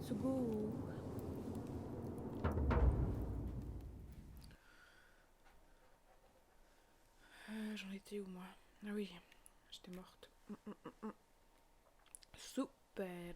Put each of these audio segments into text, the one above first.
let's go. J'en étais où moi? Ah oui, j'étais morte. Super.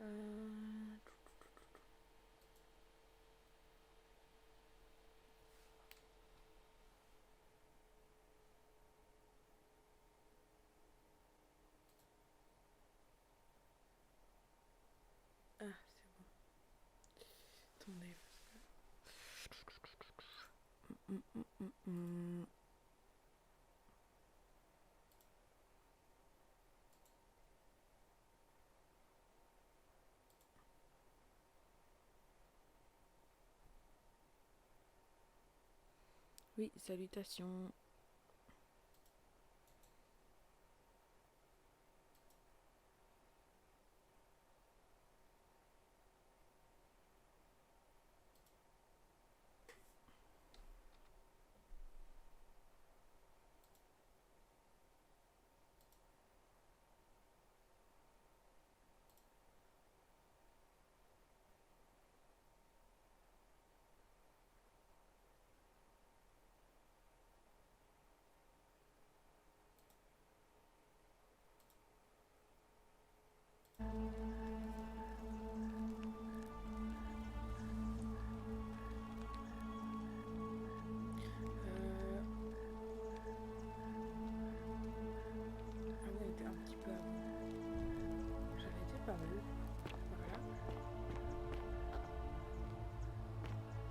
Ah, c'est bon. Attendez. Oui, salutations.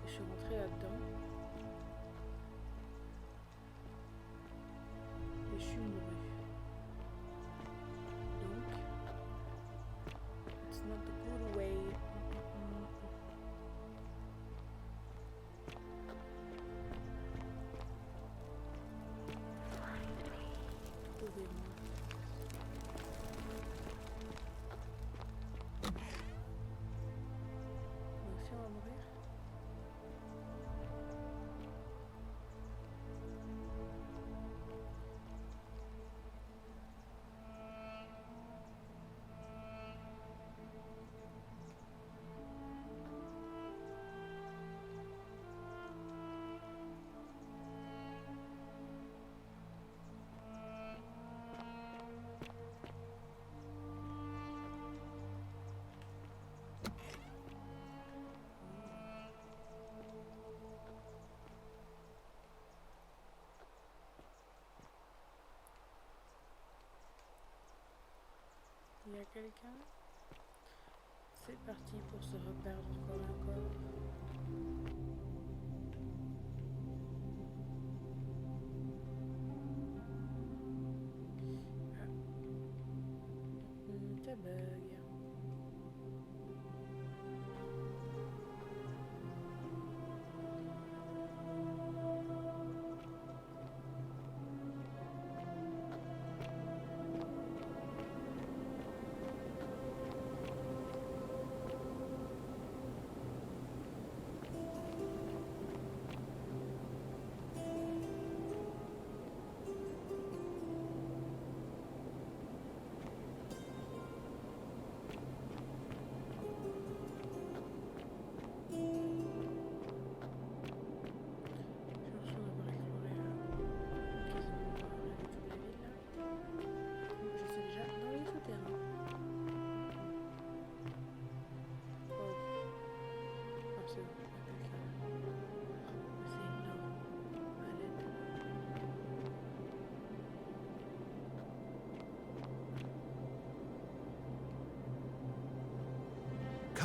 Je suis rentrée là-dedans et je suis mourue. Donc, it's not the good way. Trouvez-moi. Moi aussi on va mourir. Il y a quelqu'un? C'est parti pour se reperdre encore et encore. Ah. Ça bug.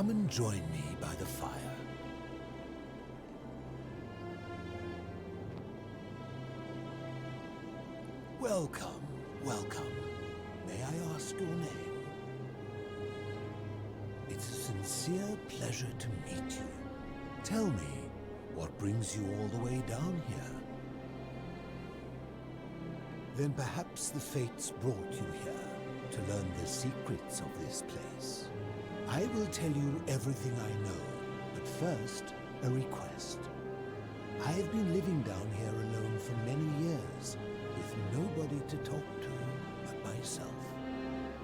Come and join me by the fire. Welcome, welcome. May I ask your name? It's a sincere pleasure to meet you. Tell me, what brings you all the way down here? Then perhaps the fates brought you here to learn the secrets of this place. I will tell you everything I know, but first, a request. I have been living down here alone for many years, with nobody to talk to but myself.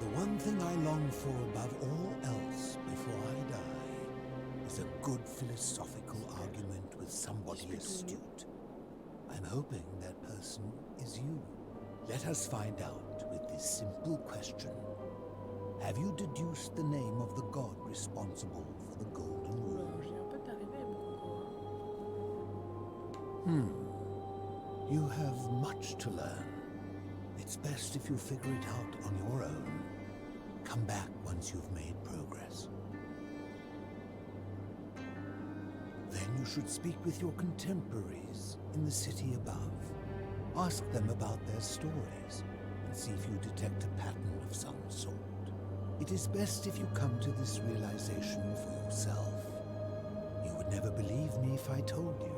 The one thing I long for above all else before I die is a good philosophical argument with somebody astute. I'm hoping that person is you. Let us find out with this simple question. Have you deduced the name of the god responsible for the golden rule? You have much to learn. It's best if you figure it out on your own. Come back once you've made progress. Then you should speak with your contemporaries in the city above. Ask them about their stories and see if you detect a pattern of some sort. It is best if you come to this realization for yourself. You would never believe me if I told you.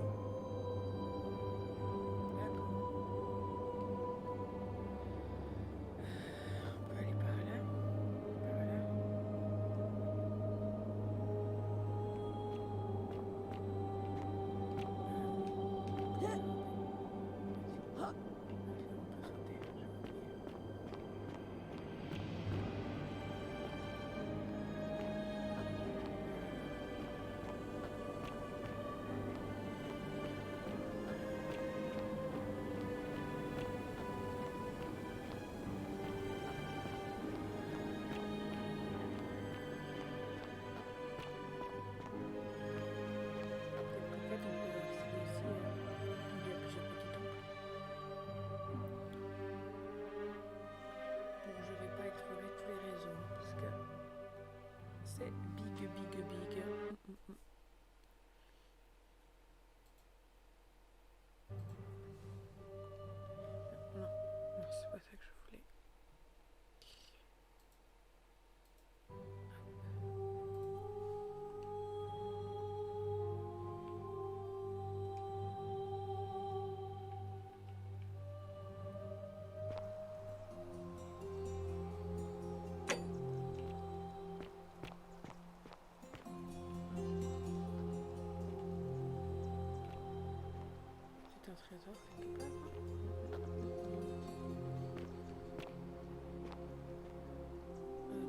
Un trésor quelque part.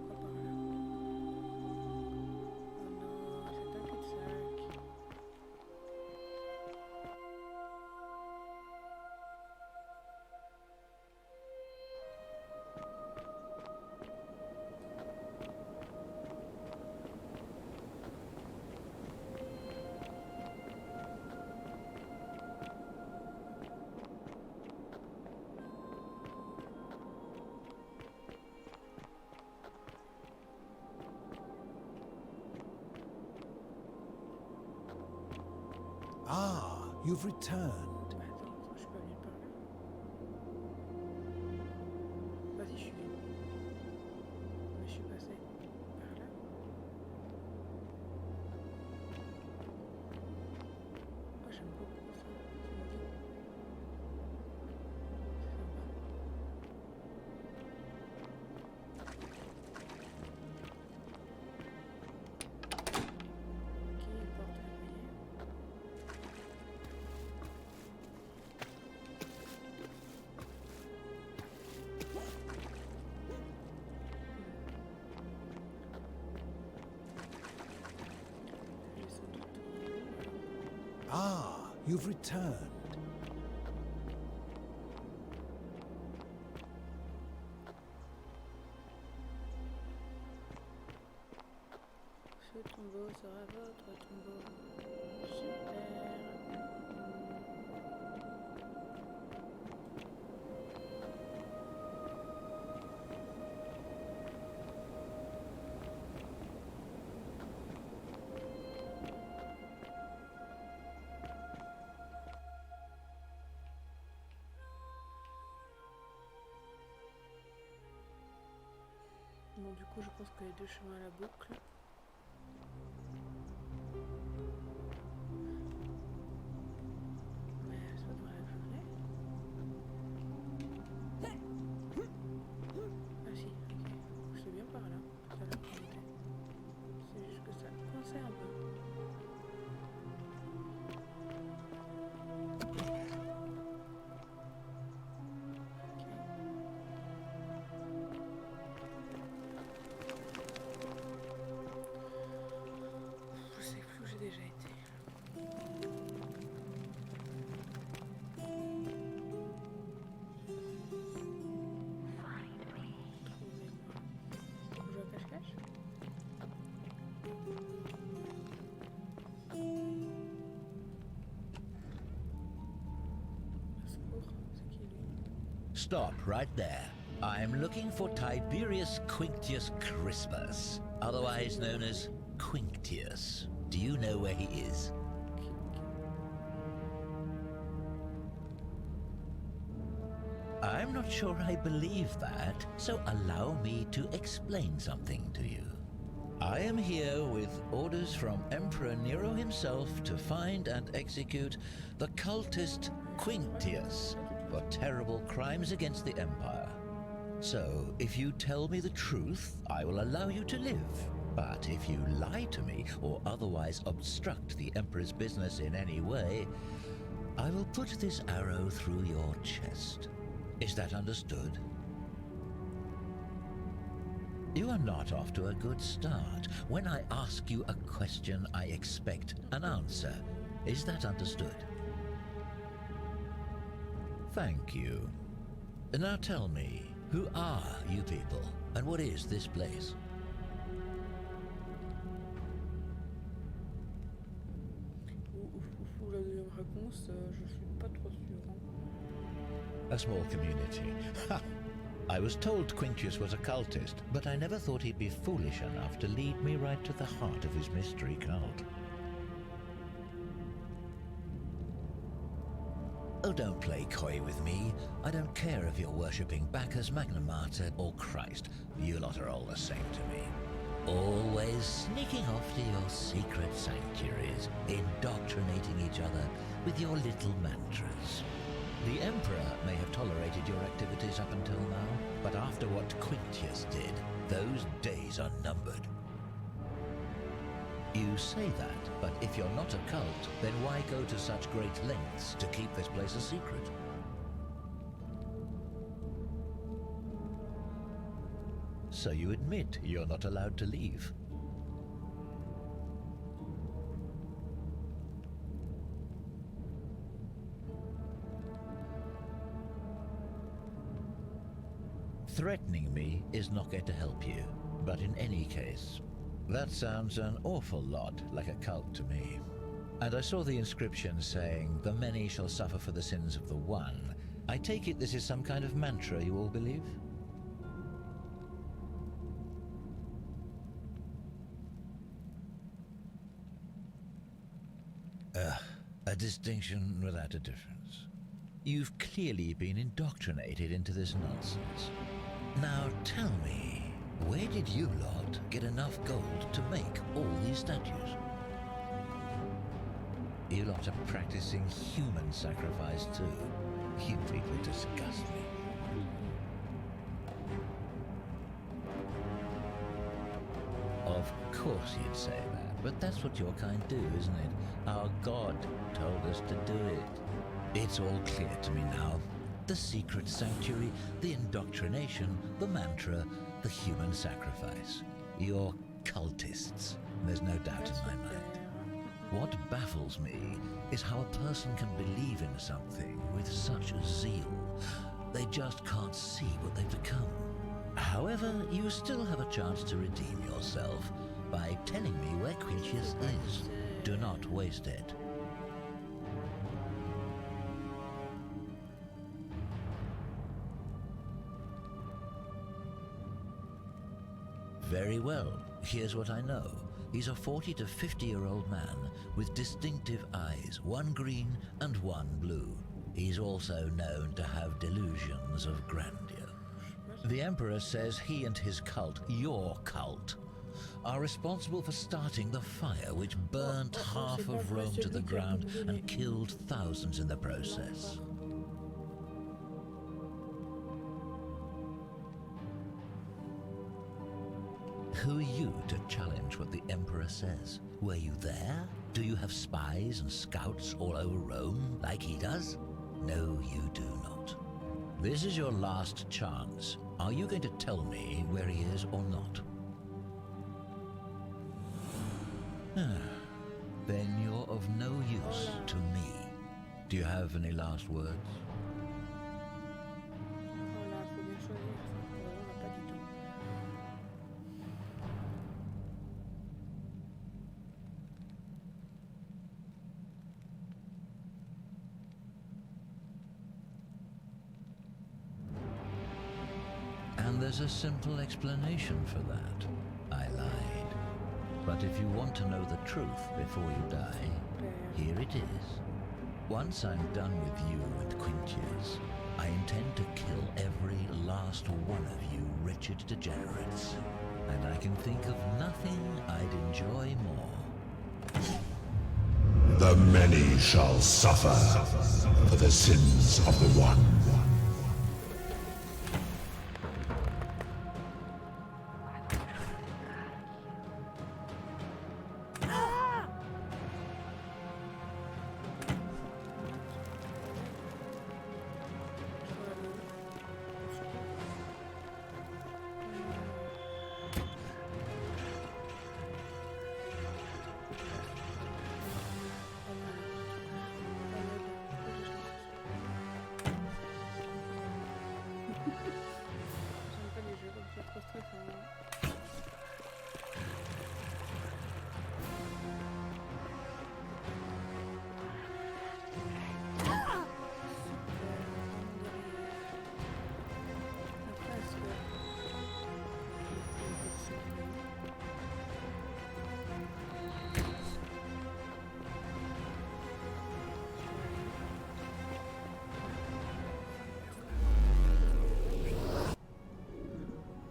Quoi par là? Oh non, c'est un cul-de-sac. Ah, you've returned. Attends, je peux aller par là. Vas-y, je suis venu. Mais je suis passé par là. Moi j'aime beaucoup ça. Tu me dis. C'est sympa. Ok, porte verrouillée. Ah, you've returned. Ce tombeau sera votre tombeau. Super. Bon, du coup, je pense que les deux chemins à la boucle. Mais ça devrait être vrai. Ah si, ok. C'est bien par là, tout à l'heure qu'on était. C'est juste que ça coinçait un peu. Je sais plus où j'ai déjà été. Trouvez-moi. On joue à cache-cache? Au secours, c'est qui lui? Stop right there. I'm looking for Tiberius Quinctius Crispus, otherwise known as Quinctius. Do you know where he is? I'm not sure I believe that, so allow me to explain something to you. I am here with orders from Emperor Nero himself to find and execute the cultist Quinctius for terrible crimes against the Empire. So, if you tell me the truth, I will allow you to live. But if you lie to me or otherwise obstruct the Emperor's business in any way, I will put this arrow through your chest. Is that understood? You are not off to a good start. When I ask you a question, I expect an answer. Is that understood? Thank you. Now tell me, who are you people, and what is this place? La deuxième réponse, je suis pas trop sûre. A small community. Ha! I was told Quinctius was a cultist, but I never thought he'd be foolish enough to lead me right to the heart of his mystery cult. Oh, don't play coy with me. I don't care if you're worshipping Bacchus, Magna Mater, or Christ. You lot are all the same to me. Always sneaking off to your secret sanctuaries, indoctrinating each other with your little mantras. The Emperor may have tolerated your activities up until now, but after what Quinctius did, those days are numbered. You say that, but if you're not a cult, then why go to such great lengths to keep this place a secret? So you admit you're not allowed to leave. Threatening me is not going to help you, but in any case, that sounds an awful lot like a cult to me. And I saw the inscription saying, "The many shall suffer for the sins of the one." I take it this is some kind of mantra you all believe? A distinction without a difference. You've clearly been indoctrinated into this nonsense. Now tell me, where did you lot get enough gold to make all these statues? You lot are practicing human sacrifice too. You people disgust me. Of course you'd say that, but that's what your kind do, isn't it? Our God told us to do it. It's all clear to me now. The secret sanctuary, the indoctrination, the mantra, the human sacrifice. You're cultists. There's no doubt in my mind. What baffles me is how a person can believe in something with such zeal. They just can't see what they've become. However, you still have a chance to redeem yourself by telling me where Quinctius is. Do not waste it. Very well. Here's what I know. He's a 40 to 50-year-old man with distinctive eyes, one green and one blue. He's also known to have delusions of grandeur. The Emperor says he and his cult, your cult, are responsible for starting the fire which burnt half of Rome to the ground and killed thousands in the process. Who are you to challenge what the Emperor says? Were you there? Do you have spies and scouts all over Rome like he does? No, you do not. This is your last chance. Are you going to tell me where he is or not? Then you're of no use to me. Do you have any last words? Voilà, faut bien choisir. On n'a pas du tout. And there's a simple explanation for that. I lied. But if you want to know the truth before you die, here it is. Once I'm done with you and Quintius, I intend to kill every last one of you wretched degenerates. And I can think of nothing I'd enjoy more. The many shall suffer for the sins of the one. J'aime pas les jeux comme ça, trop stressant. Après, est-ce que...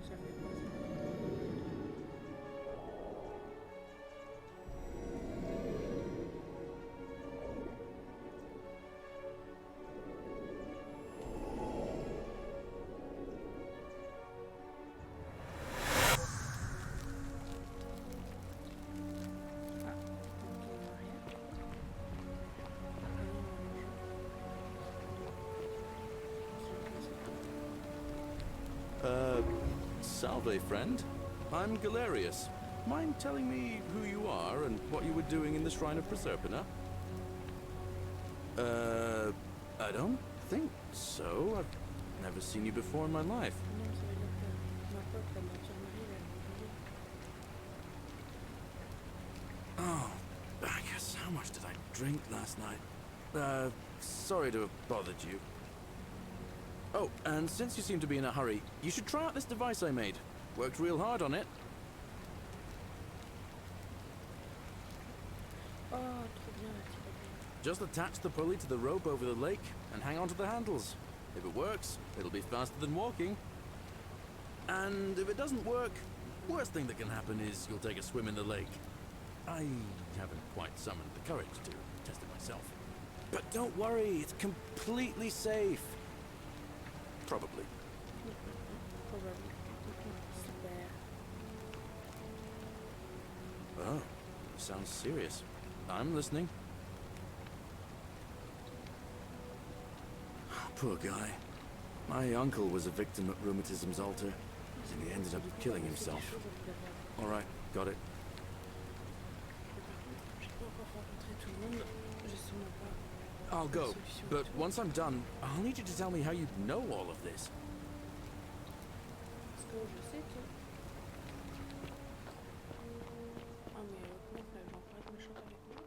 J'avais pas ça. Ah, ok, rien. Salve, friend. I'm Galerius. Mind telling me who you are and what you were doing in the Shrine of Proserpina? I don't think so. I've never seen you before in my life. Non, ça veut dire que ma pote, la nature Marie, elle m'a Oh, I guess how much did I drink last night? Sorry to have bothered you. Oh, and since you seem to be in a hurry, you should try out this device I made. Worked real hard on it. Oh, trop bien la petite. Just attach the pulley to the rope over the lake and hang on to the handles. If it works, it'll be faster than walking. And if it doesn't work, worst thing that can happen is you'll take a swim in the lake. I haven't quite summoned the courage to test it myself. But don't worry, it's completely safe. Probably. Probablement. Super. Oh, sounds serious. I'm listening. Poor guy. My uncle was a victim at rheumatism's altar, and he ended up killing himself. All right, got it. J'ai pas encore rencontré tout le monde. J'ai sûrement pas. I'll go, but once I'm done, I'll need you to tell me how you know all of this. Parce que je sais que. Ah, mais comment elle va encore être méchante avec moi?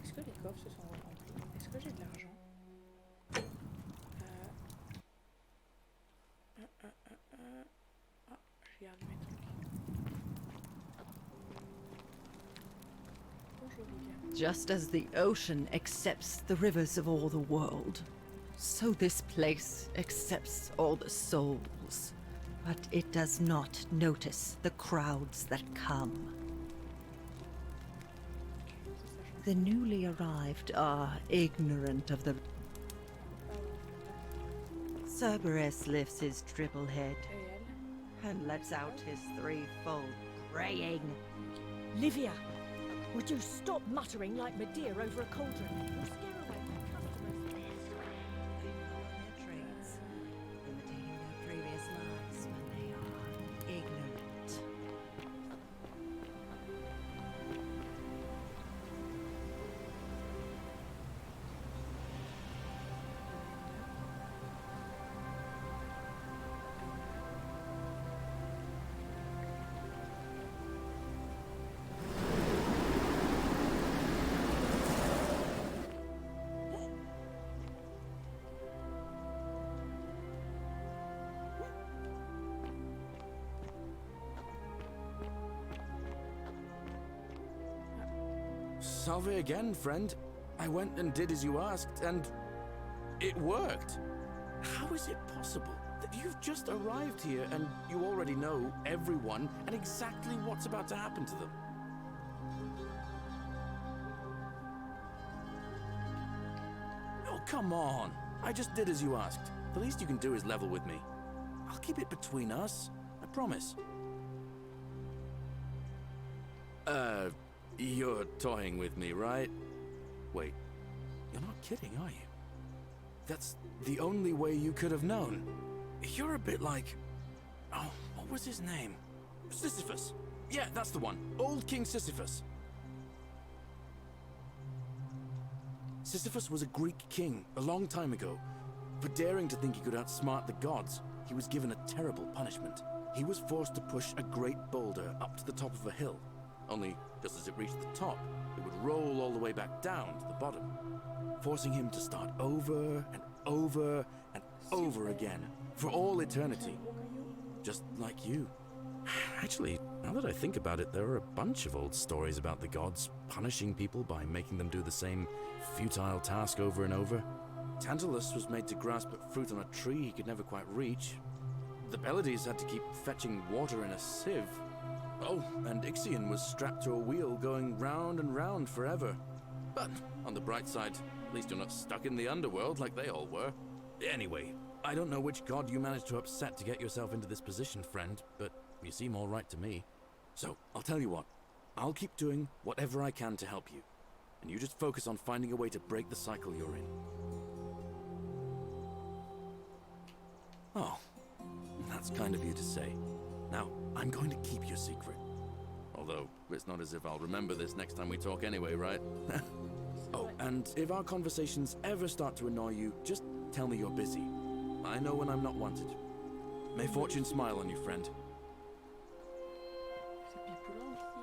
Est-ce que les coffres se sont remplis? Est-ce que j'ai de l'argent? Ah, je garde mes trucs. Bonjour, les gars. Just as the ocean accepts the rivers of all the world, So this place accepts all the souls, but it does not notice the crowds that come. The newly arrived are ignorant of the... Cerberus lifts his triple head Et elle? and lets out his threefold braying. Livia, would you stop muttering like Medea over a cauldron? You'll scare away my customers. They follow their traits, imitating their previous lives when they are ignorant. Salve again, friend. I went and did as you asked, and it worked. How is it possible that you've just arrived here and you already know everyone and exactly what's about to happen to them? Oh, come on. I just did as you asked. The least you can do is level with me. I'll keep it between us. I promise. You're toying with me, right? Wait, you're not kidding, are you? That's the only way you could have known. You're a bit like... Oh, what was his name? Sisyphus. Yeah, that's the one. Old King Sisyphus. Sisyphus was a Greek king a long time ago. For daring to think he could outsmart the gods, he was given a terrible punishment. He was forced to push a great boulder up to the top of a hill. Only, just as it reached the top, it would roll all the way back down to the bottom, forcing him to start over and over and over again, for all eternity. Just like you. Actually, now that I think about it, there are a bunch of old stories about the gods punishing people by making them do the same futile task over and over. Tantalus was made to grasp at fruit on a tree he could never quite reach. The Pleiades had to keep fetching water in a sieve. Oh, and Ixion was strapped to a wheel going round and round forever. But on the bright side, at least you're not stuck in the underworld like they all were. Anyway, I don't know which god you managed to upset to get yourself into this position, friend, but you seem all right to me. So, I'll tell you what. I'll keep doing whatever I can to help you. And you just focus on finding a way to break the cycle you're in. Oh, that's kind of you to say. Now, I'm going to keep your secret. Although, it's not as if I'll remember this next time we talk anyway, right? Oh, and if our conversations ever start to annoy you, just tell me you're busy. I know when I'm not wanted. May fortune smile on you, friend. C'est pipolant ici.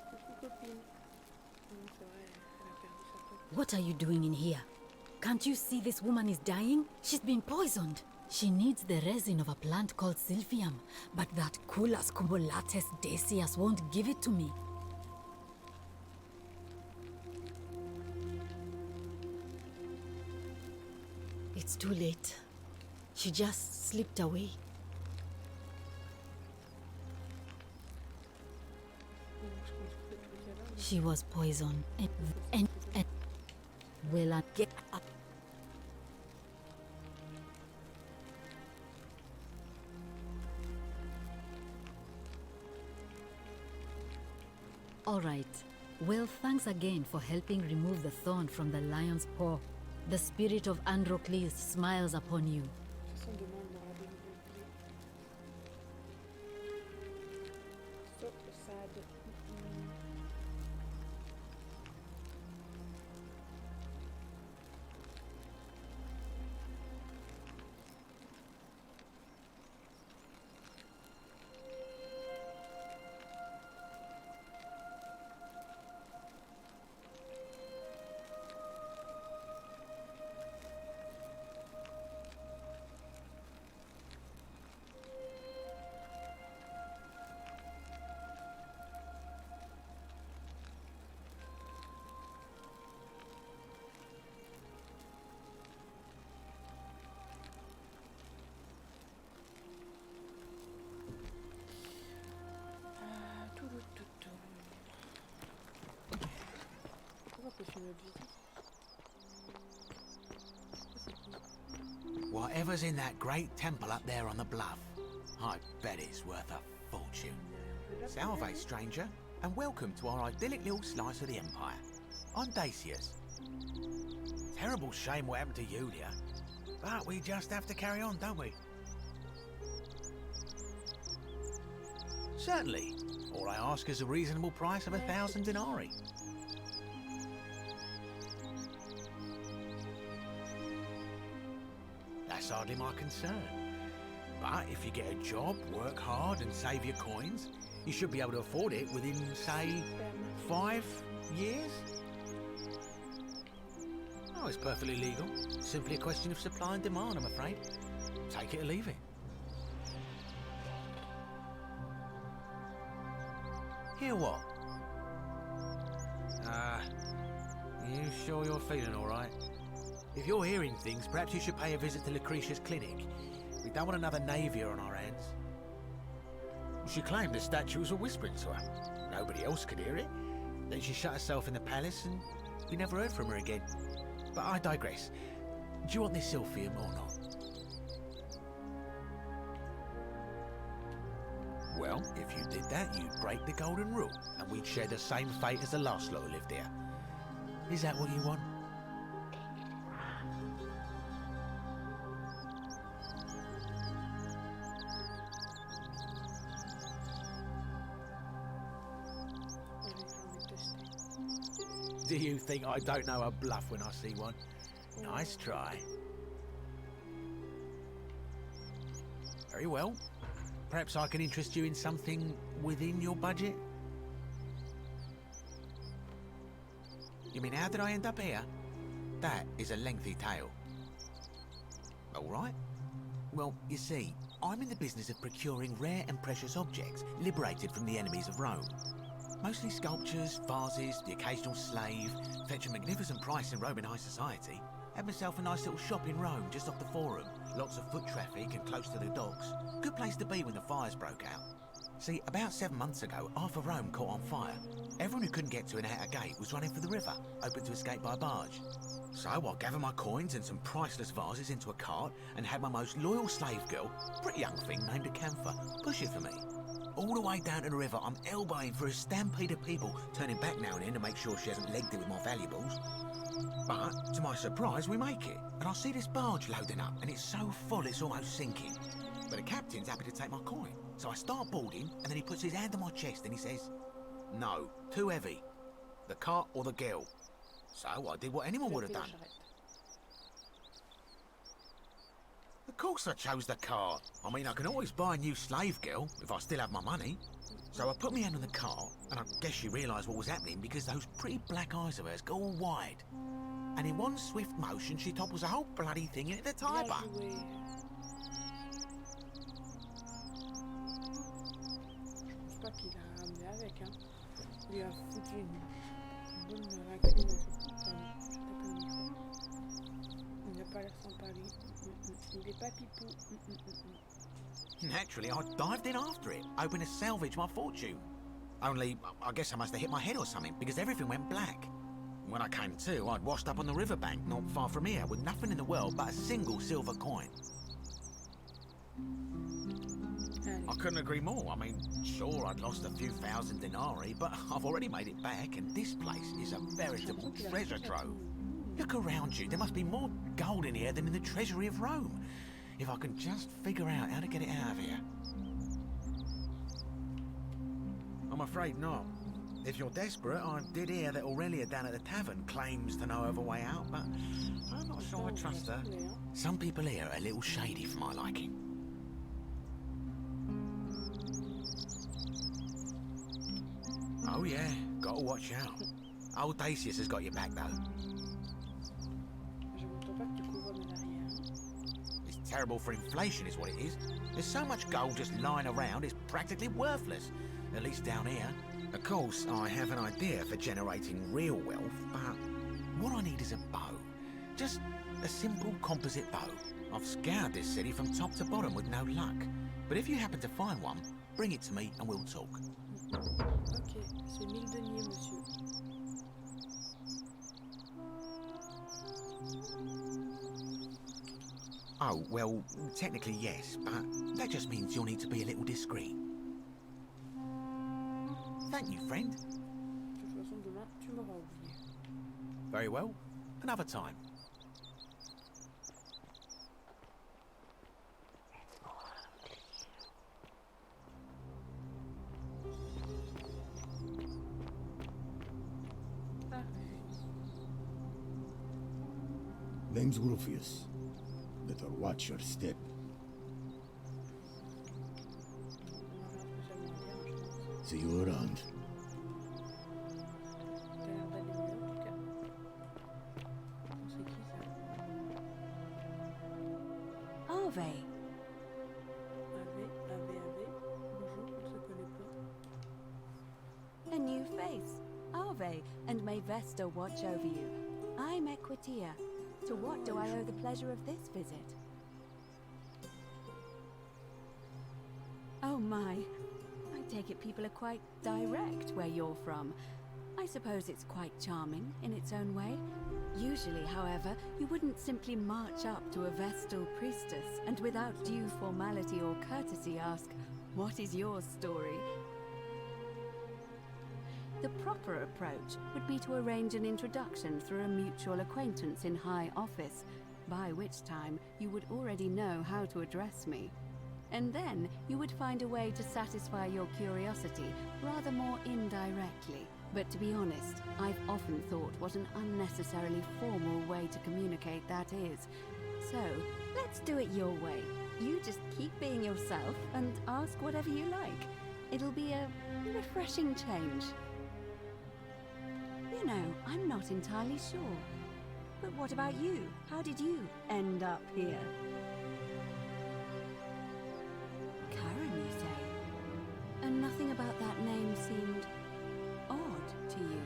Coucou copine. Non, c'est vrai, elle a perdu sa peau. What are you doing in here? Can't you see this woman is dying? She's been poisoned. She needs the resin of a plant called Sylphium, but that Culus cumbulatus decius won't give it to me. It's too late. She just slipped away. Donc, je pense que tout est là. She was poisoned. And will I get up? All right. Well, thanks again for helping remove the thorn from the lion's paw. The spirit of Androcles smiles upon you. De toute façon, demain, on aura des nouvelles clés. So sad. notre visite. Whatever's in that great temple up there on the bluff, I bet it's worth a fortune. Salve, stranger, and welcome to our idyllic little slice of the Empire. I'm Dacius. Terrible shame what happened to Yulia, but we just have to carry on, don't we? Certainly. All I ask is a reasonable price of 1,000 denarii. That's hardly my concern. But if you get a job, work hard and save your coins, you should be able to afford it within, say, 5 years? Oh, it's perfectly legal. Simply a question of supply and demand, I'm afraid. Take it or leave it. Hear what? You sure you're feeling all right? If you're hearing things, perhaps you should pay a visit to Lucretia's clinic. We don't want another Navia on our hands. She claimed the statues were whispering to her. Nobody else could hear it. Then she shut herself in the palace and we never heard from her again. But I digress. Do you want this Silphium or not? Well, if you did that, you'd break the golden rule, and we'd share the same fate as the last lot who lived here. Is that what you want? Do you think I don't know a bluff when I see one? Nice try. Very well. Perhaps I can interest you in something within your budget? You mean, how did I end up here? That is a lengthy tale. All right. Well, you see, I'm in the business of procuring rare and precious objects liberated from the enemies of Rome. Mostly sculptures, vases, the occasional slave, fetch a magnificent price in Roman high society. Had myself a nice little shop in Rome, just off the Forum. Lots of foot traffic and close to the docks. Good place to be when the fires broke out. See, about 7 months ago, half of Rome caught on fire. Everyone who couldn't get to an outer gate was running for the river, hoping to escape by barge. So I gathered my coins and some priceless vases into a cart and had my most loyal slave girl, pretty young thing named Acantha, push it for me. All the way down to the river, I'm elbowing for a stampede of people, turning back now and then to make sure she hasn't legged it with my valuables. But, to my surprise, we make it, and I see this barge loading up, and it's so full it's almost sinking. But the captain's happy to take my coin, so I start boarding, and then he puts his hand on my chest and he says, "No, too heavy. The cart or the girl." So I did what anyone would have done. Of course I chose the cart. I mean, I can always buy a new slave girl if I still have my money. So I put my hand on the cart, and I guess she realised what was happening because those pretty black eyes of hers go all wide. And in one swift motion, she topples the whole bloody thing into the Tiber. Je pense pas qu'il a ramené avec, hein. Il a foutu une bonne raclée dans son... Pardon, je tape le micro. Il n'a pas l'air sympa, lui. Il est pas pipou. Naturally, I dived in after it, hoping to salvage my fortune. Only, I guess I must have hit my head or something, because everything went black. When I came to, I'd washed up on the riverbank, not far from here, with nothing in the world but a single silver coin. I couldn't agree more. I mean, sure, I'd lost a few thousand denarii, but I've already made it back, and this place is a veritable treasure trove. Look around you. There must be more gold in here than in the treasury of Rome. If I can just figure out how to get it out of here. I'm afraid not. If you're desperate, I did hear that Aurelia down at the tavern claims to know of a way out, but I'm not sure I trust her. Some people here are a little shady for my liking. Oh yeah, gotta watch out. Old Dacius has got your back though. It's terrible for inflation is what it is. There's so much gold just lying around, it's practically worthless. At least down here. Of course, I have an idea for generating real wealth, but what I need is a bow. Just a simple composite bow. I've scoured this city from top to bottom with no luck. But if you happen to find one, bring it to me and we'll talk. Ok, c'est 1000 deniers, monsieur. Oh, well, technically yes, but that just means you'll need to be a little discreet. Thank you, friend. De toute façon, demain, tu m'auras oublié. Very well. Another time. Name's Rufius. Better watch your step. See you around. T'as l'air d'aller mieux, en tout cas. C'est qui, ça? Ave. Bonjour, on se connaît pas. A new face. Ave, and may Vesta watch over you. I'm Equitia. To what do I owe the pleasure of this visit? Oh my. I take it people are quite direct where you're from. I suppose it's quite charming in its own way. Usually, however, you wouldn't simply march up to a Vestal priestess and without due formality or courtesy ask, "What is your story?" The proper approach would be to arrange an introduction through a mutual acquaintance in high office, by which time you would already know how to address me. And then you would find a way to satisfy your curiosity rather more indirectly. But to be honest, I've often thought what an unnecessarily formal way to communicate that is. So, let's do it your way. You just keep being yourself and ask whatever you like. It'll be a refreshing change. You know, I'm not entirely sure. But what about you? How did you end up here? Karen, you say? And nothing about that name seemed odd to you.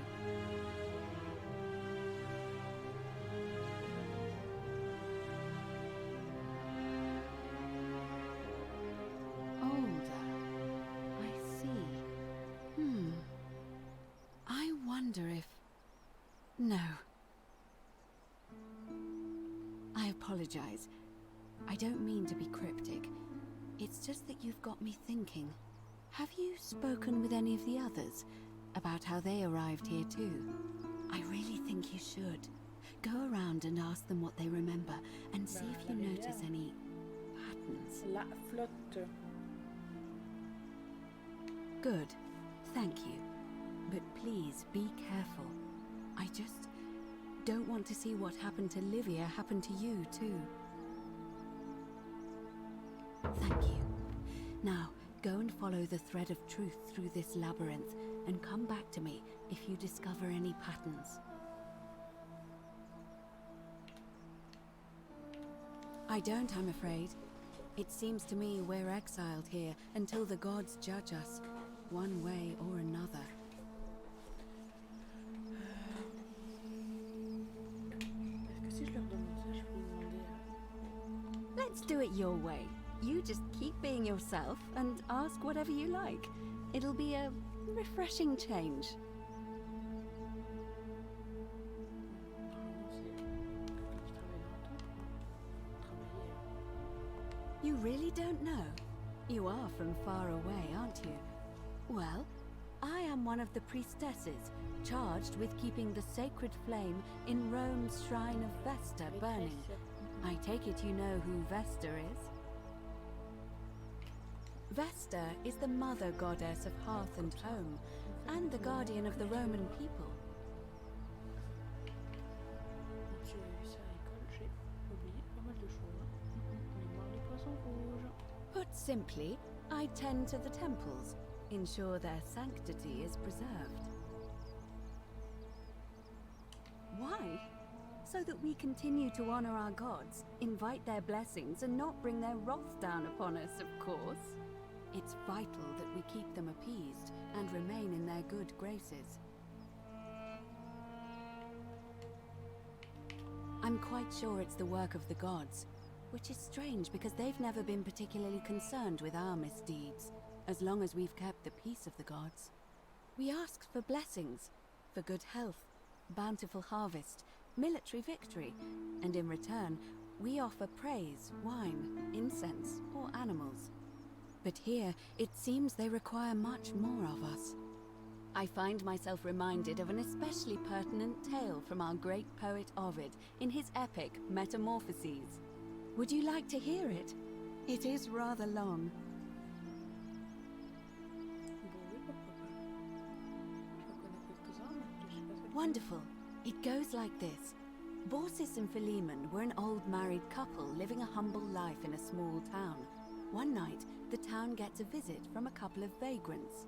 Older. I see. I wonder if... No. I apologize. I don't mean to be cryptic. It's just that you've got me thinking. Have you spoken with any of the others about how they arrived here too? I really think you should. Go around and ask them what they remember and see if you notice any patterns. La flotte. Good. Thank you. But please be careful. I just don't want to see what happened to Livia happen to you too. Thank you. Now, go and follow the thread of truth through this labyrinth and come back to me if you discover any patterns. I don't, I'm afraid. It seems to me we're exiled here until the gods judge us, one way or another. Est-ce que si je leur demande ça, je peux demander Let's do it your way. You just keep being yourself and ask whatever you like. It'll be a refreshing change. Normalement, c'est quelqu'un qui travaille longtemps pour travailler. You really don't know? You are from far away, aren't you? Well, I am one of the priestesses, charged with keeping the sacred flame in Rome's shrine of Vesta burning. I take it you know who Vesta is? Vesta is the mother goddess of hearth and home, and the guardian of the Roman people. J'ai eu ça à l'école, j'ai oublié pas mal de choses. Mémoire des poissons rouges. Put simply, I tend to the temples, ensure their sanctity is preserved. Why? So that we continue to honor our gods, invite their blessings, and not bring their wrath down upon us, of course. It's vital that we keep them appeased and remain in their good graces. I'm quite sure it's the work of the gods, which is strange because they've never been particularly concerned with our misdeeds, as long as we've kept the peace of the gods. We ask for blessings, for good health, bountiful harvest, military victory, and in return, we offer praise, wine, incense, or animals. But here, it seems they require much more of us. I find myself reminded of an especially pertinent tale from our great poet Ovid in his epic Metamorphoses. Would you like to hear it? It is rather long. Wonderful. It goes like this. Baucis and Philemon were an old married couple living a humble life in a small town. One night, the town gets a visit from a couple of vagrants.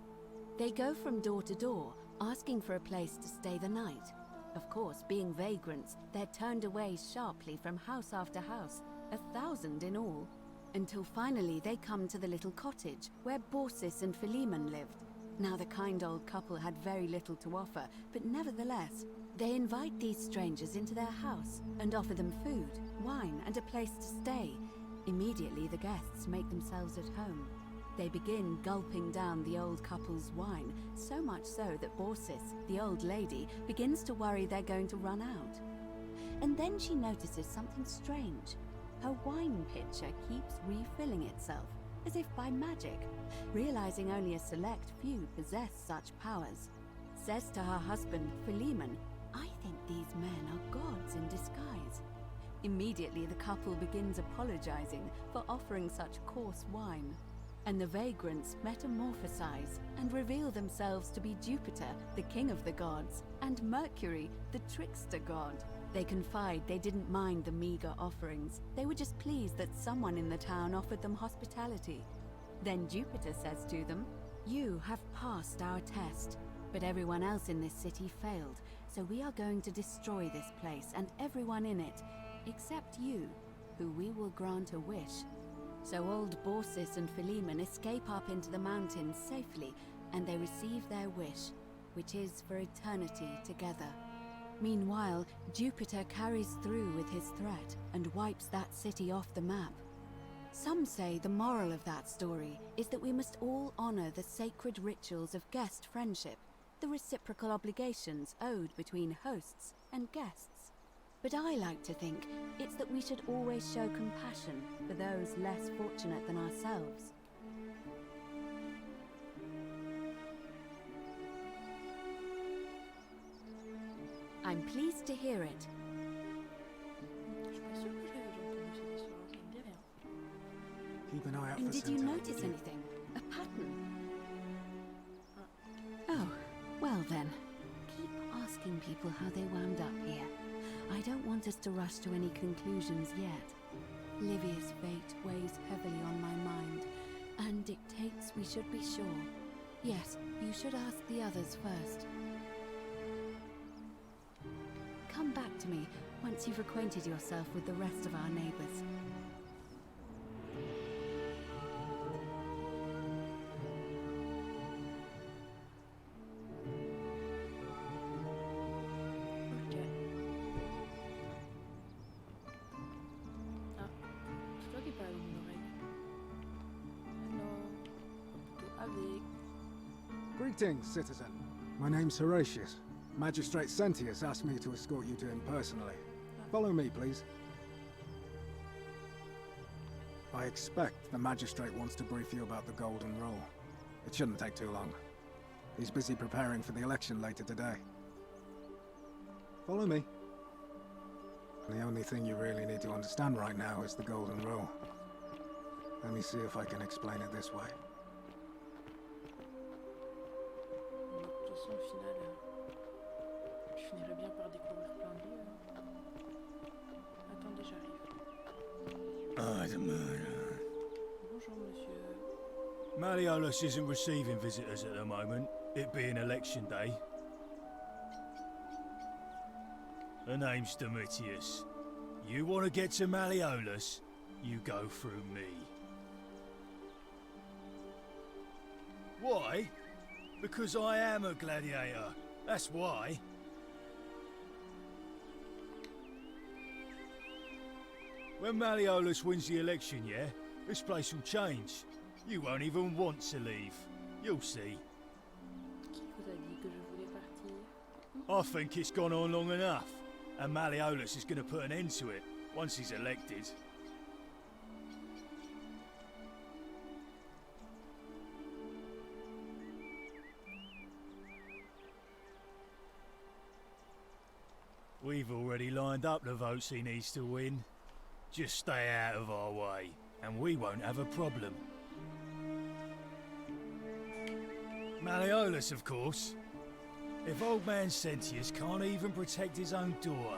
They go from door to door, asking for a place to stay the night. Of course, being vagrants, they're turned away sharply from house after house, 1,000 in all, until finally they come to the little cottage where Baucis and Philemon lived. Now the kind old couple had very little to offer, but nevertheless, they invite these strangers into their house and offer them food, wine, and a place to stay. Immediately the guests make themselves at home. They begin gulping down the old couple's wine, so much so that Baucis, the old lady, begins to worry they're going to run out. And then she notices something strange. Her wine pitcher keeps refilling itself, as if by magic, realizing only a select few possess such powers. Says to her husband, Philemon, "I think these men are gods in disguise." Immediately the couple begins apologizing for offering such coarse wine. And the vagrants metamorphosize and reveal themselves to be Jupiter, the king of the gods, and Mercury, the trickster god. They confide they didn't mind the meager offerings. They were just pleased that someone in the town offered them hospitality. Then Jupiter says to them, "You have passed our test, but everyone else in this city failed, so we are going to destroy this place and everyone in it, except you, who we will grant a wish." So old Baucis and Philemon escape up into the mountains safely, and they receive their wish, which is for eternity together. Meanwhile, Jupiter carries through with his threat and wipes that city off the map. Some say the moral of that story is that we must all honor the sacred rituals of guest friendship, the reciprocal obligations owed between hosts and guests. But I like to think it's that we should always show compassion for those less fortunate than ourselves. I'm pleased to hear it. Je suis pas sûre que je l'avais déjà entendu cette histoire, ça me dit rien. Keep an eye out And for did you Santa. notice anything? A pattern? Oh, well then. Keep asking people how they wound up here. I don't want us to rush to any conclusions yet. Livia's fate weighs heavily on my mind, and dictates we should be sure. Yes, you should ask the others first. Come back to me once you've acquainted yourself with the rest of our neighbors. Ok. Ah, c'est toi qui parles dans mon oreille. Alors, plutôt avec. Greetings, citizen. My name's Horatius. Magistrate Sentius asked me to escort you to him personally. Follow me, please. I expect the magistrate wants to brief you about the Golden Rule. It shouldn't take too long. He's busy preparing for the election later today. Follow me. The only thing you really need to understand right now is the Golden Rule. Let me see if I can explain it this way. De toute façon, au final, je finirais bien par découvrir plein de lieux. Attendez, j'arrive. Ah, the murder. Bonjour, monsieur. Malleolus isn't receiving visitors at the moment, it being election day. Her name's Domitius. You want to get to Malleolus, you go through me. Why? Because I am a gladiator, that's why. When Malleolus wins the election, yeah, this place will change. You won't even want to leave. You'll see. Qui vous a dit que je voulais partir? I think it's gone on long enough. And Malleolus is going to put an end to it once he's elected. We've already lined up the votes he needs to win. Just stay out of our way, and we won't have a problem. Malleolus, of course. If old man Sentius can't even protect his own daughter,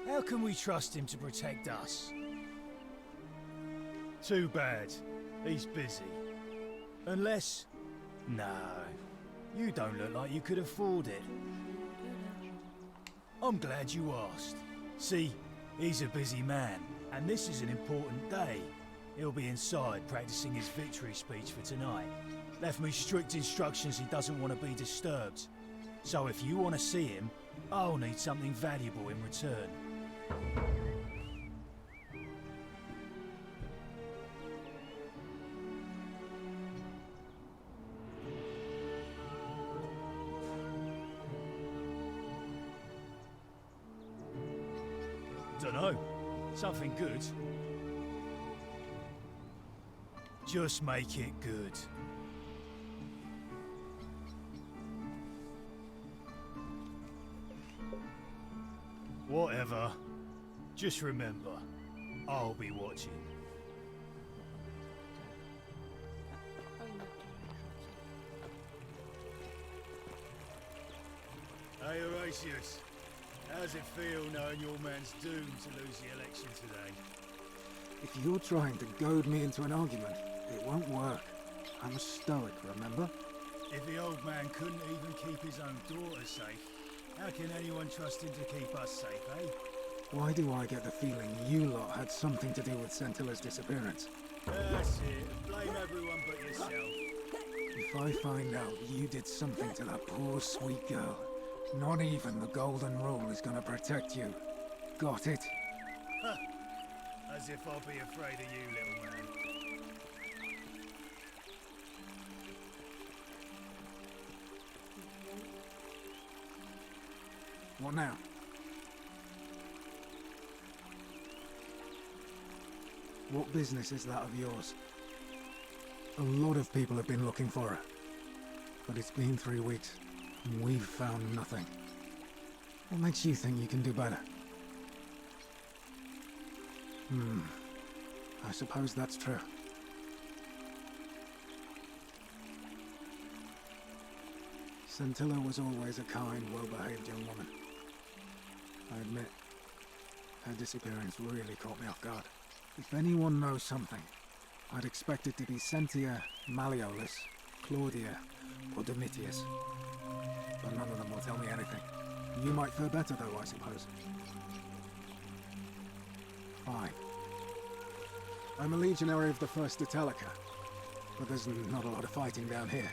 how can we trust him to protect us? Too bad. He's busy. Unless... No. You don't look like you could afford it. I'm glad you asked. See, he's a busy man, and this is an important day. He'll be inside practicing his victory speech for tonight. Left me strict instructions he doesn't want to be disturbed. So if you want to see him, I'll need something valuable in return. Dunno. Something good. Just make it good. Whatever. Just remember, I'll be watching. Hey Horatius, how's it feel knowing your man's doomed to lose the election today? If you're trying to goad me into an argument, it won't work. I'm a stoic, remember? If the old man couldn't even keep his own daughter safe, how can anyone trust him to keep us safe, eh? Why do I get the feeling you lot had something to do with Sentilla's disappearance? That's it. Blame everyone but yourself. If I find out you did something to that poor sweet girl, not even the Golden Rule is gonna protect you. Got it? As if I'll be afraid of you, little man. What now? What business is that of yours? A lot of people have been looking for her. But it's been 3 weeks, and we've found nothing. What makes you think you can do better? I suppose that's true. Sentilla was always a kind, well-behaved young woman. I admit, her disappearance really caught me off guard. If anyone knows something, I'd expect it to be Sentia, Malleolus, Claudia, or Domitius. But none of them will tell me anything. You might fare better though, I suppose. Fine. I'm a legionary of the First Italica, but there's not a lot of fighting down here.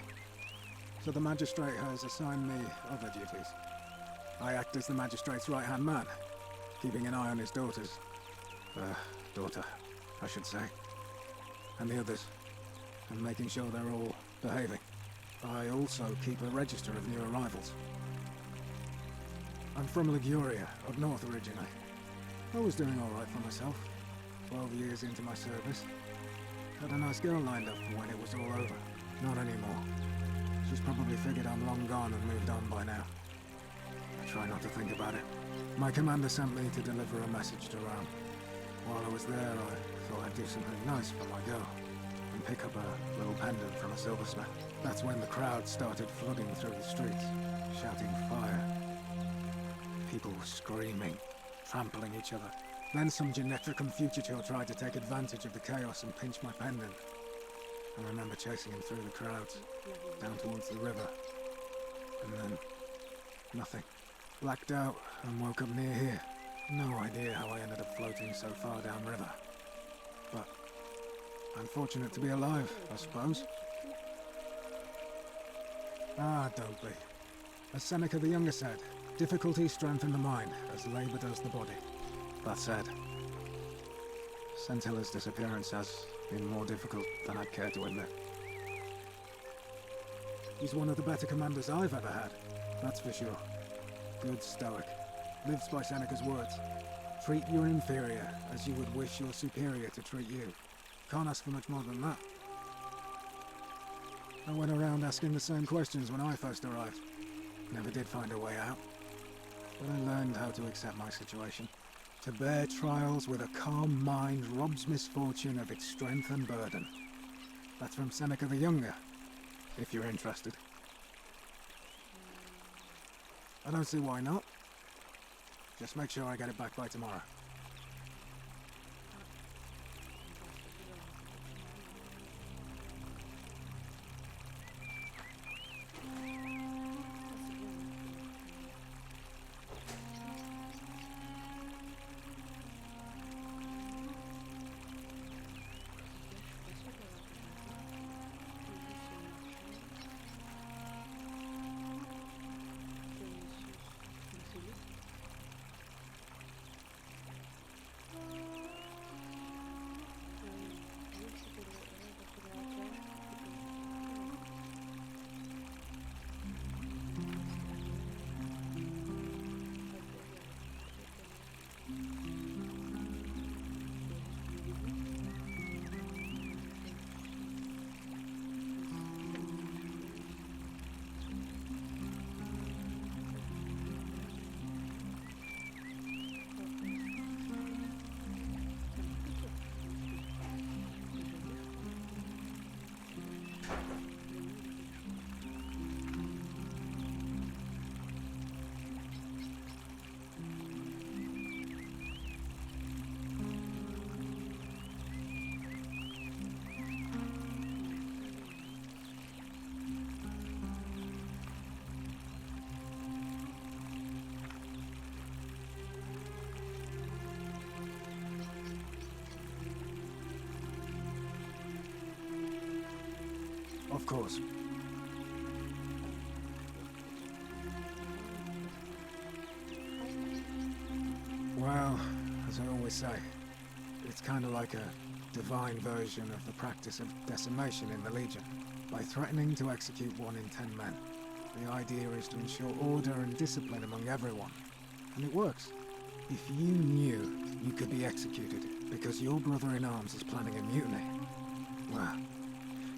So the magistrate has assigned me other duties. I act as the magistrate's right-hand man, keeping an eye on his daughters. Daughter, I should say. And the others, and making sure they're all behaving. I also keep a register of new arrivals. I'm from Liguria, up north originally. I was doing all right for myself. 12 years into my service. Had a nice girl lined up for when it was all over. Not anymore. She's probably figured I'm long gone and moved on by now. I try not to think about it. My commander sent me to deliver a message to Rome. While I was there, I thought I'd do something nice for my girl. And pick up a little pendant from a silversmith. That's when the crowd started flooding through the streets, shouting fire. People screaming, trampling each other. Then some Genetricum fugitive tried to take advantage of the chaos and pinch my pendant. I remember chasing him through the crowds, down towards the river. And then, nothing. Blacked out and woke up near here. No idea how I ended up floating so far downriver. But I'm fortunate to be alive, I suppose. Ah, don't be. As Seneca the Younger said, difficulty strengthens the mind, as labor does the body. That said, Sentilla's disappearance has been more difficult than I'd care to admit. He's one of the better commanders I've ever had, that's for sure. Good stoic, lives by Seneca's words. Treat your inferior as you would wish your superior to treat you. Can't ask for much more than that. I went around asking the same questions when I first arrived. Never did find a way out. But I learned how to accept my situation. To bear trials with a calm mind robs misfortune of its strength and burden. That's from Seneca the Younger, if you're interested. I don't see why not. Just make sure I get it back by tomorrow. Of course. Well, as I always say, it's kind of like a divine version of the practice of decimation in the Legion. By threatening to execute 1 in 10 men, the idea is to ensure order and discipline among everyone. And it works. If you knew you could be executed because your brother-in-arms is planning a mutiny, well,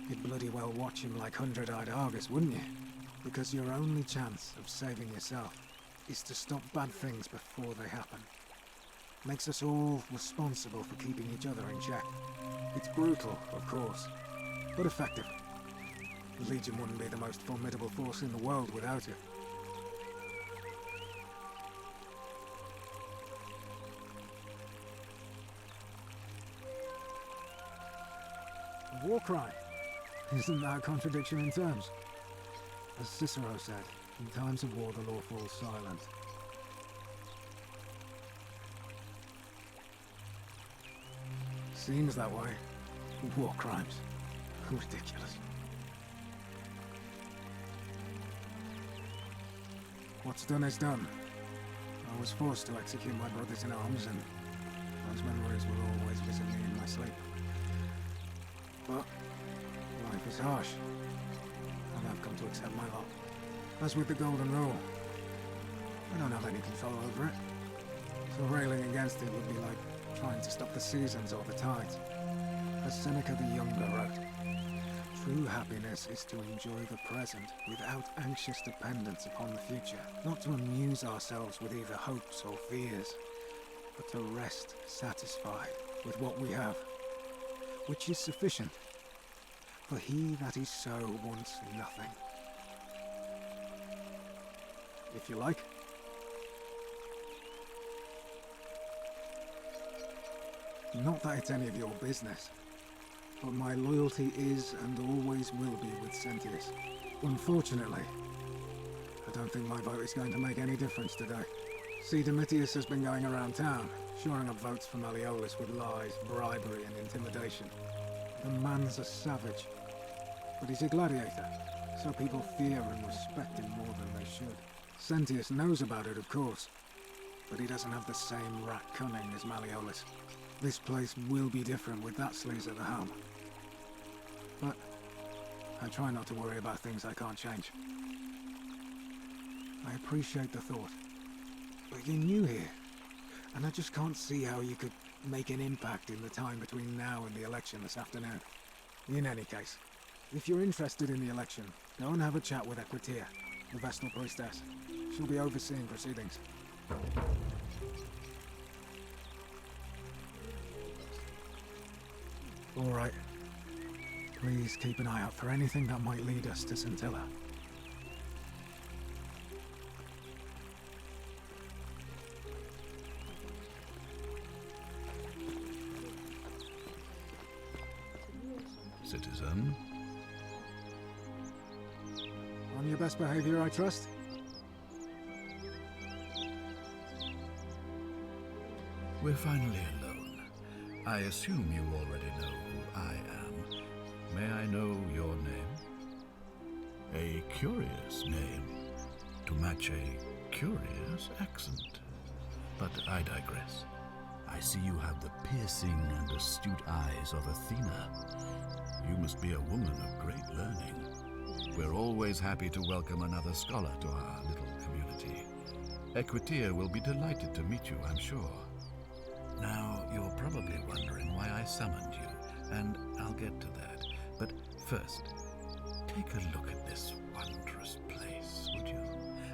you'd bloody well watch him like 100-eyed Argus, wouldn't you? Because your only chance of saving yourself is to stop bad things before they happen. Makes us all responsible for keeping each other in check. It's brutal, of course, but effective. The Legion wouldn't be the most formidable force in the world without it. A war crime. Isn't that a contradiction in terms? As Cicero said, in times of war the law falls silent. Seems that way. War crimes. Ridiculous. What's done is done. I was forced to execute my brothers in arms, and those memories will always visit me in my sleep. But life is harsh, and I've come to accept my lot. As with the Golden Rule, I don't have any control over it, so railing against it would be like trying to stop the seasons or the tides. As Seneca the Younger wrote, true happiness is to enjoy the present without anxious dependence upon the future, not to amuse ourselves with either hopes or fears, but to rest satisfied with what we have, which is sufficient. For he that is so wants nothing. If you like. Not that it's any of your business, but my loyalty is and always will be with Sentius. Unfortunately, I don't think my vote is going to make any difference today. See, Domitius has been going around town, shoring up votes for Malleolus with lies, bribery and intimidation. The man's a savage, but he's a gladiator, so people fear and respect him more than they should. Sentius knows about it, of course, but he doesn't have the same rat cunning as Malleolus. This place will be different with that sleaze at the helm. But I try not to worry about things I can't change. I appreciate the thought, But you're new here, and I just can't see how you could make an impact in the time between now and the election this afternoon. In any case, if you're interested in the election, go and have a chat with Equitia, the Vestal Priestess. She'll be overseeing proceedings. All right. Please keep an eye out for anything that might lead us to Scintilla. Citizen? On your best behavior, I trust? We're finally alone. I assume you already know who I am. May I know your name? A curious name, to match a curious accent. But I digress. I see you have the piercing and astute eyes of Athena. You must be a woman of great learning. We're always happy to welcome another scholar to our little community. Equitia will be delighted to meet you, I'm sure. Now, you're probably wondering why I summoned you, and I'll get to that. But first, take a look at this wondrous place, would you?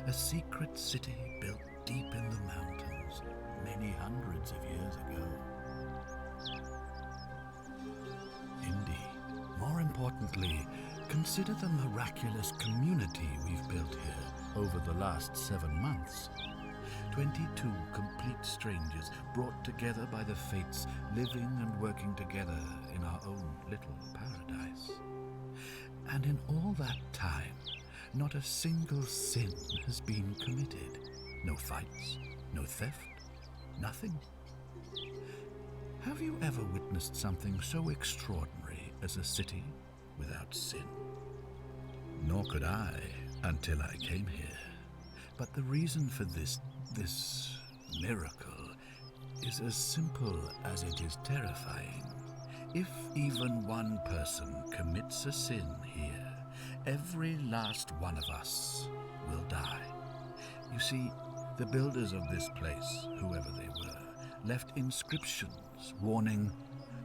A secret city built deep in the mountains, many hundreds of years ago. Indeed. More importantly, consider the miraculous community we've built here over the last 7 months. 22 complete strangers brought together by the fates, living and working together in our own little paradise. And in all that time, not a single sin has been committed. No fights, no theft, nothing. Have you ever witnessed something so extraordinary as a city without sin? Nor could I until I came here. But the reason for this miracle is as simple as it is terrifying. If even one person commits a sin here, every last one of us will die. You see, the builders of this place, whoever they were, left inscriptions warning,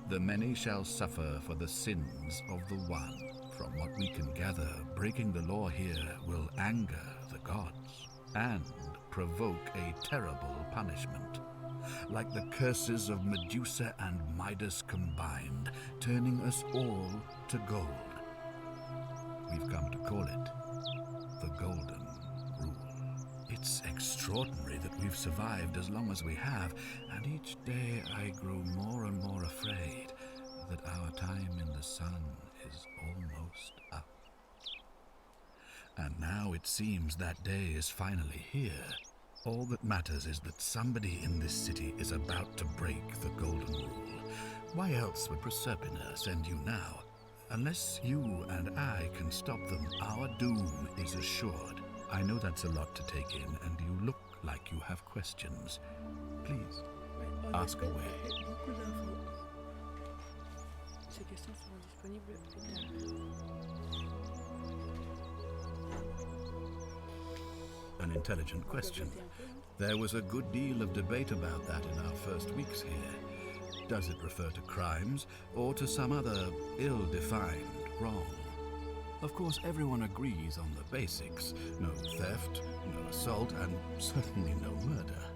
"The many shall suffer for the sins of the one." From what we can gather, breaking the law here will anger the gods and provoke a terrible punishment, like the curses of Medusa and Midas combined, turning us all to gold. We've come to call it the Golden Rule. It's extraordinary that we've survived as long as we have, and each day I grow more and more afraid that our time in the sun is almost up. And now it seems that day is finally here. All that matters is that somebody in this city is about to break the Golden Rule. Why else would Proserpina send you now? Unless you and I can stop them, our doom is assured. I know that's a lot to take in, and you look like you have questions. Please, ask away. Ces questions seront disponibles plus tard. An intelligent question. There was a good deal of debate about that in our first weeks here. Does it refer to crimes or to some other ill-defined wrong? Of course, everyone agrees on the basics. No theft, no assault, and certainly no murder.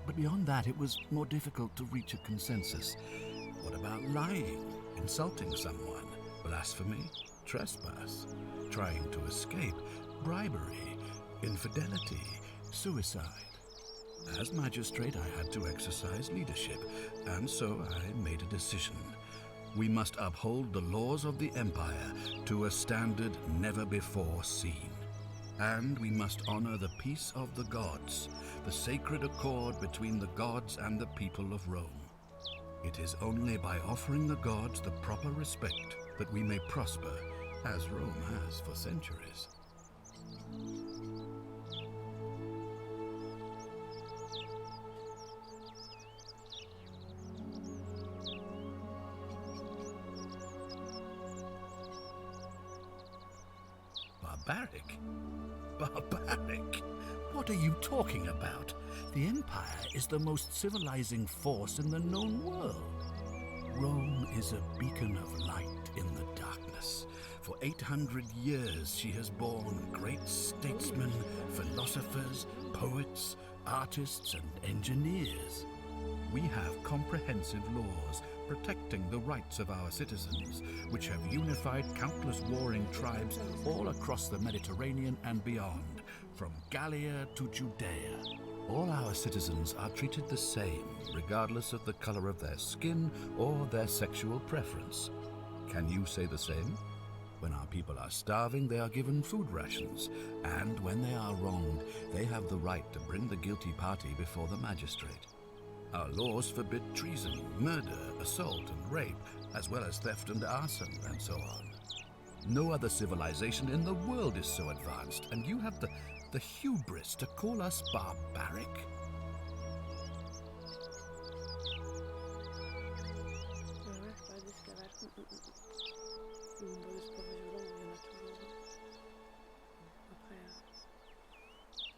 But beyond that, it was more difficult to reach a consensus. What about lying, insulting someone, blasphemy, trespass, trying to escape, bribery, infidelity, suicide? As magistrate, I had to exercise leadership, and so I made a decision. We must uphold the laws of the Empire to a standard never before seen. And we must honor the peace of the gods, the sacred accord between the gods and the people of Rome. It is only by offering the gods the proper respect that we may prosper, as Rome has for centuries. Barbaric? Barbaric? What are you talking about? The Empire is the most civilizing force in the known world. Rome is a beacon of light in the darkness. For 800 years she has borne great statesmen, philosophers, poets, artists, and engineers. We have comprehensive laws protecting the rights of our citizens, which have unified countless warring tribes all across the Mediterranean and beyond, from Gallia to Judea. All our citizens are treated the same, regardless of the color of their skin or their sexual preference. Can you say the same? When our people are starving, they are given food rations, and when they are wronged, they have the right to bring the guilty party before the magistrate. Our laws forbid treason, murder, assault, and rape, as well as theft and arson, and so on. No other civilization in the world is so advanced, and you have the hubris to call us barbaric?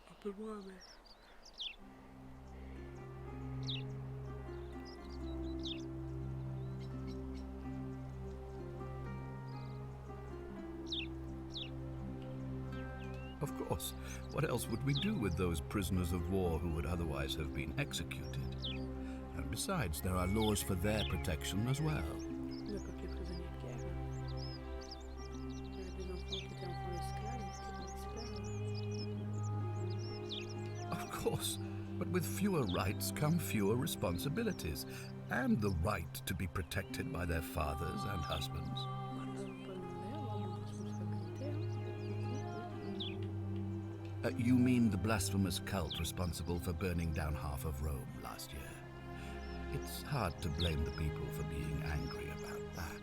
Un peu moins, mais... Of course. What else would we do with those prisoners of war who would otherwise have been executed? And besides, there are laws for their protection as well. Le peuple est prisonnier de guerre. Il y avait des enfants qui étaient enfants esclaves, Of course, but with fewer rights come fewer responsibilities, and the right to be protected by their fathers and husbands. You mean the blasphemous cult responsible for burning down half of Rome last year? It's hard to blame the people for being angry about that.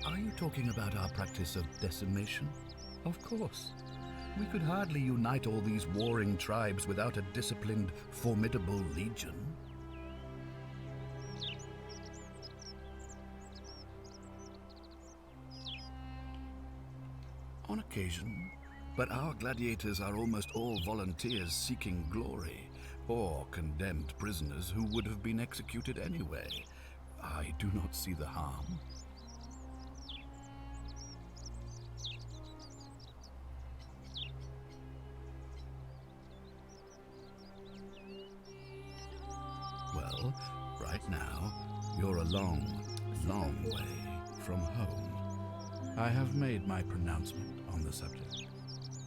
Are you talking about our practice of decimation? Of course. We could hardly unite all these warring tribes without a disciplined, formidable legion. On occasion, but our gladiators are almost all volunteers seeking glory, or condemned prisoners who would have been executed anyway. I do not see the harm. Well, right now, you're a long, long way from home. I have made my pronouncement on the subject.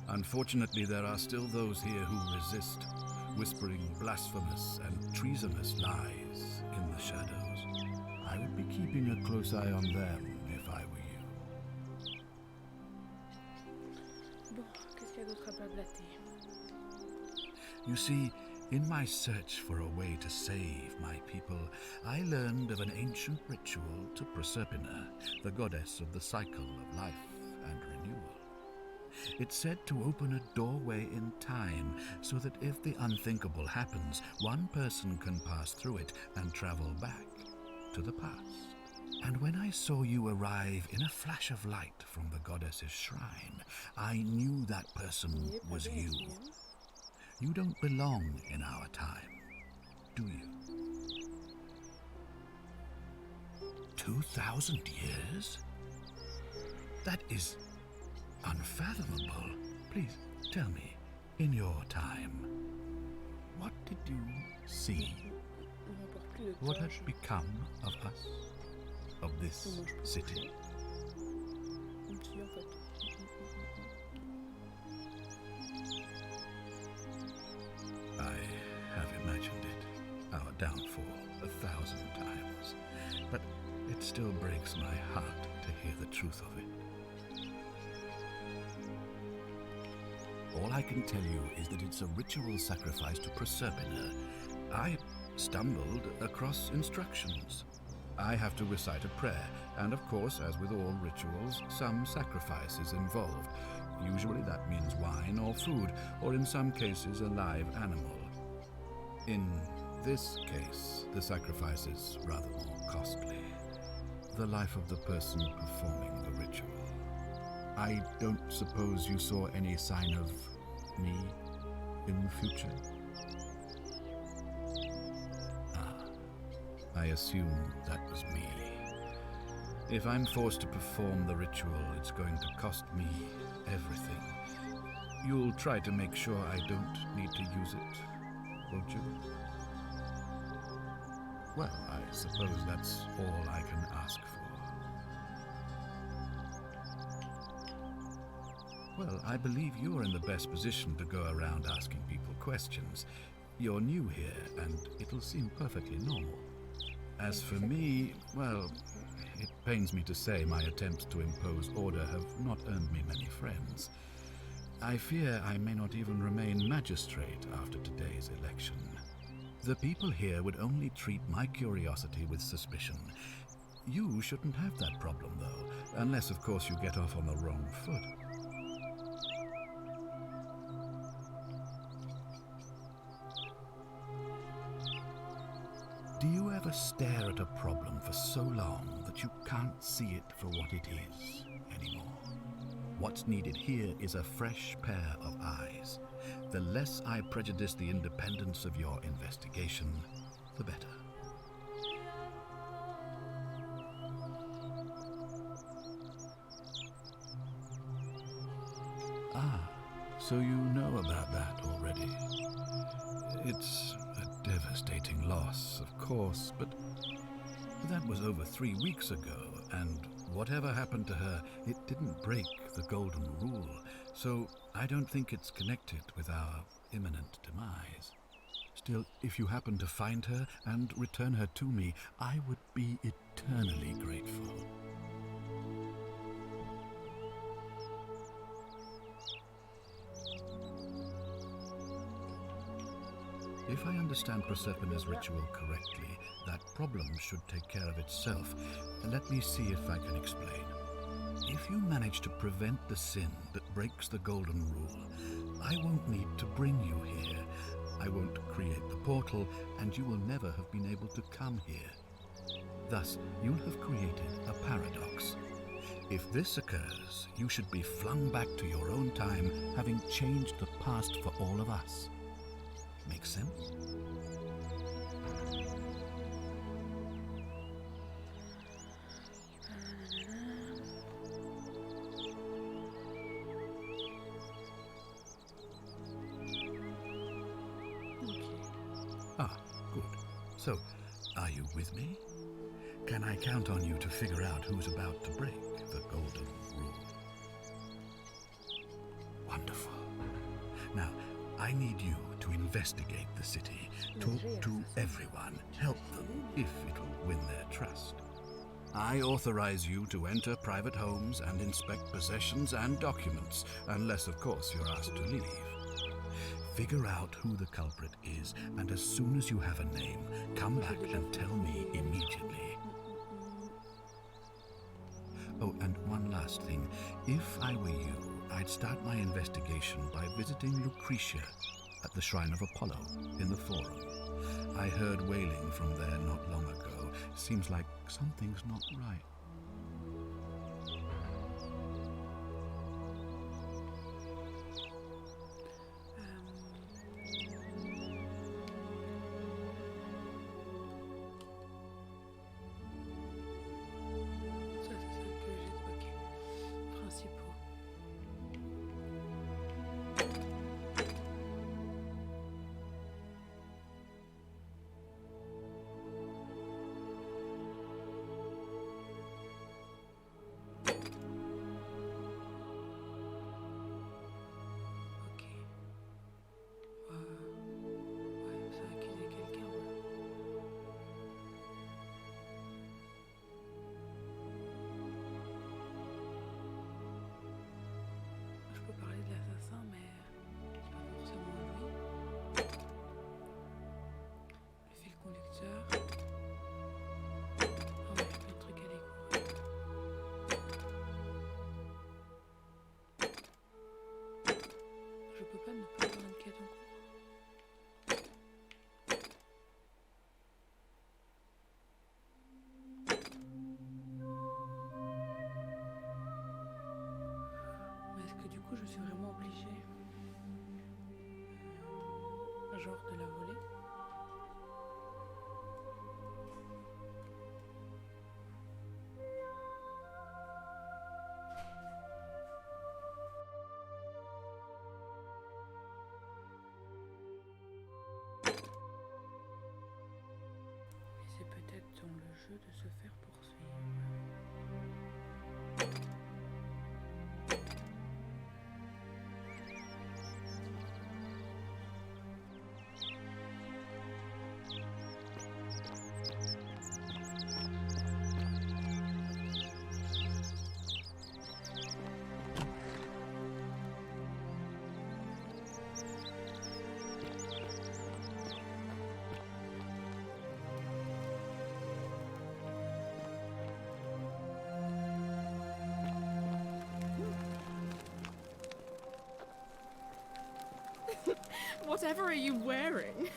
Unfortunately, there are still those here who resist, whispering blasphemous and treasonous lies in the shadows. I would be keeping a close eye on them if I were you. Bon, qu'est-ce qu'il y a d'autre à blablater? You see, in my search for a way to save my people, I learned of an ancient ritual to Proserpina, the goddess of the cycle of life and renewal. It's said to open a doorway in time so that if the unthinkable happens, one person can pass through it and travel back to the past. And when I saw you arrive in a flash of light from the goddess's shrine, I knew that person was you. You don't belong in our time, do you? 2,000 years? That is unfathomable. Please tell me, in your time, what did you see? What had become of us? Of this city? I have imagined it, our downfall, 1,000 times, but it still breaks my heart to hear the truth of it. All I can tell you is that it's a ritual sacrifice to Proserpina. I stumbled across instructions. I have to recite a prayer, and of course, as with all rituals, some sacrifice is involved. Usually that means wine or food, or in some cases a live animal. In this case, the sacrifice is rather more costly. The life of the person performing the ritual. I don't suppose you saw any sign of me in the future? Ah, I assume that was me. If I'm forced to perform the ritual, it's going to cost me everything. You'll try to make sure I don't need to use it, won't you? Well, I suppose that's all I can ask for. Well, I believe you're in the best position to go around asking people questions. You're new here, and it'll seem perfectly normal. As for me, well, it pains me to say my attempts to impose order have not earned me many friends. I fear I may not even remain magistrate after today's election. The people here would only treat my curiosity with suspicion. You shouldn't have that problem, though, unless, of course, you get off on the wrong foot. Do you ever stare at a problem for so long that you can't see it for what it is anymore? What's needed here is a fresh pair of eyes. The less I prejudice the independence of your investigation, the better. Ah, so you know about that already. It's a devastating loss, of course, but that was over 3 weeks ago, and whatever happened to her, it didn't break the golden rule, so I don't think it's connected with our imminent demise. Still, if you happen to find her and return her to me, I would be eternally grateful. If I understand Prosephone's ritual correctly, that problem should take care of itself. Let me see if I can explain. If you manage to prevent the sin that breaks the golden rule, I won't need to bring you here. I won't create the portal, and you will never have been able to come here. Thus, you'll have created a paradox. If this occurs, you should be flung back to your own time, having changed the past for all of us. Make sense? Ah, good. So, are you with me? Can I count on you to figure out who's about to break the golden rule? Wonderful. Now, I need you to investigate the city, talk to everyone, help them if it'll win their trust. I authorize you to enter private homes and inspect possessions and documents, unless, of course, you're asked to leave. Figure out who the culprit is, and as soon as you have a name, come back and tell me immediately. Oh, and one last thing. If I were you, I'd start my investigation by visiting Lucretia at the Shrine of Apollo in the Forum. I heard wailing from there not long ago. Seems like something's not right. Ça, c'est ça que j'ai. Ok. Principaux. coup, je suis vraiment obligée, genre, de la voler. Et c'est peut-être dans le jeu de se faire poursuivre. Whatever are you wearing?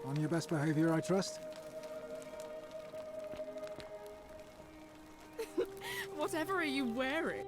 On your best behavior, I trust? Whatever are you wearing?